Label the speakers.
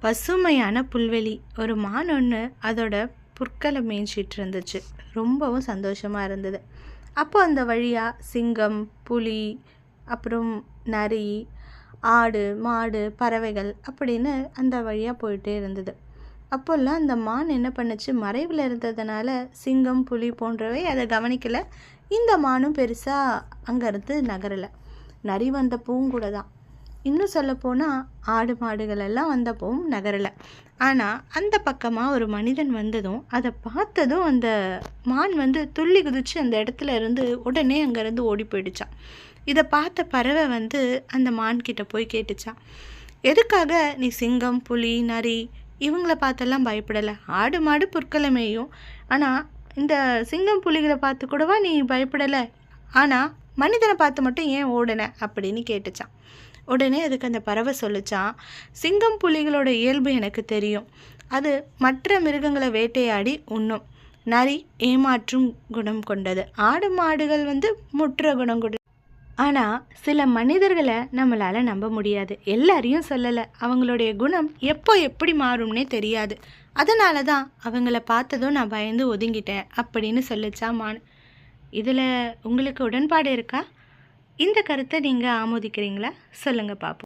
Speaker 1: பசுமையான புல்வெளி. ஒரு மான் ஒன்று அதோட புற்களை மேய்ச்சிட்டு இருந்துச்சு. ரொம்பவும் சந்தோஷமாக இருந்தது. அப்போ அந்த வழியாக சிங்கம், புலி, அப்புறம் நரி, ஆடு, மாடு, பறவைகள் அப்படின்னு அந்த வழியாக போயிட்டே இருந்தது. அப்போல்லாம் அந்த மான் என்ன பண்ணுச்சு, மறைவில் இருந்ததுனால சிங்கம், புலி போன்றவை அதை கவனிக்கலை. இந்த மானும் பெருசாக அங்கேருந்து நகரலை. நரி வந்தப்பவும் கூட தான். இன்னும் சொல்லப்போனால் ஆடு மாடுகள் எல்லாம் வந்தப்பவும் நகரலை. ஆனால் அந்த பக்கமாக ஒரு மனிதன் வந்ததும் அதை பார்த்ததும் அந்த மான் துள்ளி குதித்து அந்த இடத்துல இருந்து உடனே அங்கேருந்து ஓடி போயிடுச்சான். இதை பார்த்த பறவை அந்த மான்கிட்ட போய் கேட்டுச்சான், எதுக்காக நீ சிங்கம், புலி, நரி இவங்கள பார்த்தெல்லாம் பயப்படலை? ஆடு மாடு புற்களை மேயும், ஆனால் இந்த சிங்கம் புலிகளை பார்த்து கூடவா நீ பயப்படலை? ஆனால் மனிதனை பார்த்து மட்டும் ஏன் ஓடன அப்படின்னு கேட்டுச்சான். உடனே அதுக்கு அந்த பறவை சொல்லிச்சான், சிங்கம் புலிகளோட இயல்பு எனக்கு தெரியும். அது மற்ற மிருகங்களை வேட்டையாடி உண்ணும். நரி ஏமாற்றும் குணம் கொண்டது. ஆடு மாடுகள் முற்ற குணம் கொண்டது. ஆனால் சில மனிதர்களை நம்மளால் நம்ப முடியாது. எல்லாரையும் சொல்லலை, அவங்களுடைய குணம் எப்போ எப்படி மாறும்னே தெரியாது. அதனால தான் அவங்கள பார்த்ததும் நான் பயந்து ஒதுங்கிட்டேன் அப்படின்னு சொல்லிச்சா மான். இதில் உங்களுக்கு உடன்பாடு இருக்கா? இந்த கருத்தை நீங்கள் ஆமோதிக்கிறீங்களா? சொல்லுங்கள் பார்ப்போம்.